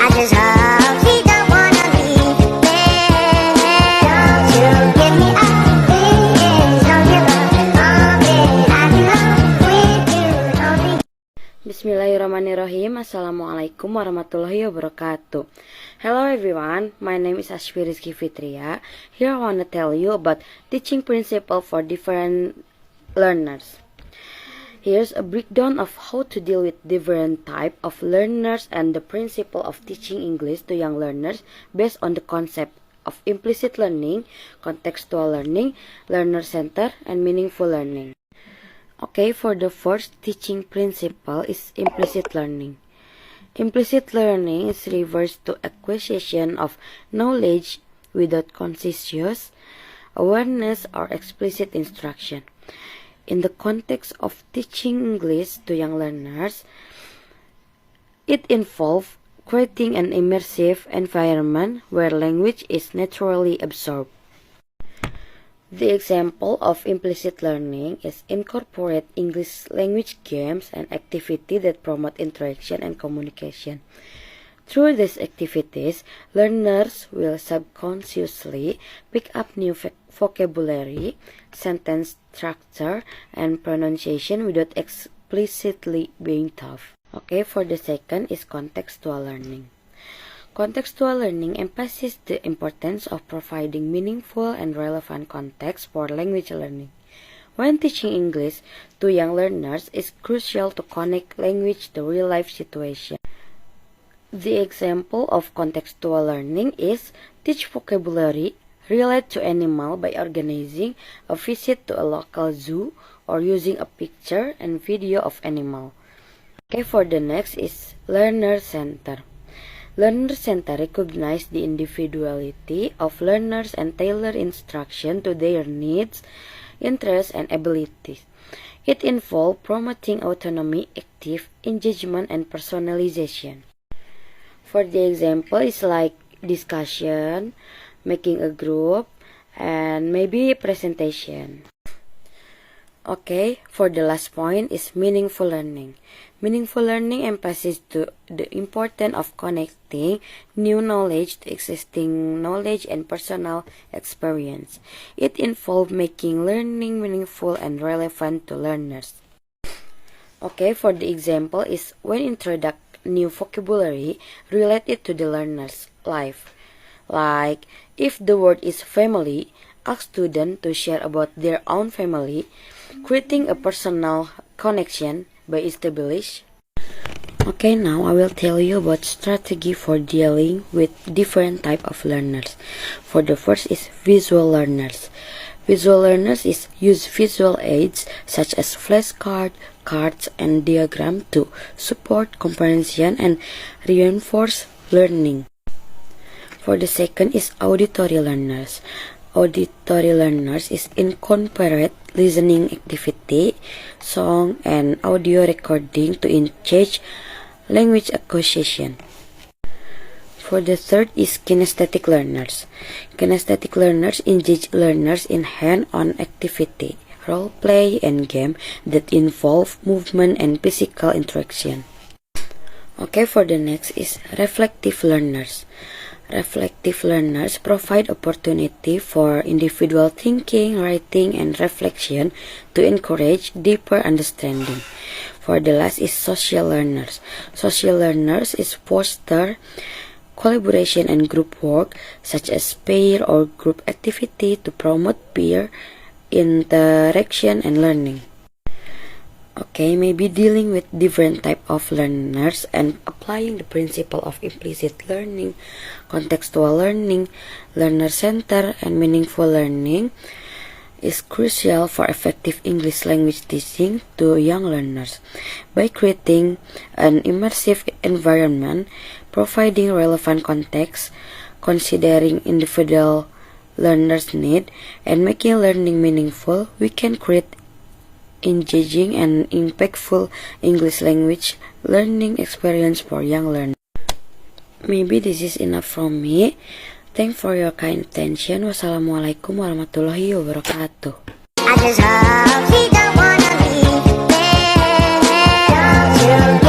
I just hope she don't wanna leave there. Don't you give me up, please. Don't give up on me. I belong with you, only. Bismillahirrahmanirrahim. Assalamualaikum warahmatullahi wabarakatuh. Hello everyone, my name is Asyfi Rizky Fitria. Here I want to tell you about teaching principle for different learners. Here's a breakdown of how to deal with different type of learners and the principle of teaching English to young learners based on the concept of implicit learning, contextual learning, learner-centered, and meaningful learning. Okay, for the first teaching principle is implicit learning. Implicit learning is refers to acquisition of knowledge without conscious awareness or explicit instruction. In the context of teaching English to young learners, it involves creating an immersive environment where language is naturally absorbed. The example of implicit learning is incorporate English language games and activities that promote interaction and communication. Through these activities, learners will subconsciously pick up new vocabulary, sentence structure, and pronunciation without explicitly being taught. Okay, for the second is contextual learning. Contextual learning emphasizes the importance of providing meaningful and relevant context for language learning. When teaching English to young learners, it's crucial to connect language to real-life situation. The example of contextual learning is teach vocabulary relate to animal by organizing a visit to a local zoo or using a picture and video of animal. Okay, for the next is learner-centered. Learner-centered recognize the individuality of learners and tailor instruction to their needs, interests, and abilities. It involves promoting autonomy, active engagement, and personalization. For the example, is like discussion, making a group, and maybe presentation. Okay, for the last point is meaningful learning. Meaningful learning emphasizes the importance of connecting new knowledge to existing knowledge and personal experience. It involves making learning meaningful and relevant to learners. Okay, for the example is when introduce new vocabulary related to the learner's life. Like, if the word is family, ask students to share about their own family, creating a personal connection by establish. Okay, now I will tell you about strategy for dealing with different type of learners. For the first is visual learners. Visual learners is use visual aids such as flashcards, cards, and diagram to support comprehension and reinforce learning. For the second is auditory learners. Auditory learners is incorporate listening activity, song, and audio recording to engage language acquisition. For the third is kinesthetic learners. Kinesthetic learners engage learners in hand-on activity, role play, and game that involve movement and physical interaction. Okay, for the next is reflective learners. Reflective learners provide opportunity for individual thinking, writing, and reflection to encourage deeper understanding. For the last is social learners. Social learners is foster collaboration and group work such as pair or group activity to promote peer interaction and learning. Okay, maybe dealing with different type of learners and applying the principle of implicit learning, contextual learning, learner-centered, and meaningful learning is crucial for effective English language teaching to young learners. By creating an immersive environment, providing relevant context, considering individual learners' need, and making learning meaningful, we can create engaging and impactful English language learning experience for young learners. Maybe this is enough from me. Thanks for your kind attention. Wassalamualaikum warahmatullahi wabarakatuh. I just hope she don't wanna leave there. Don't you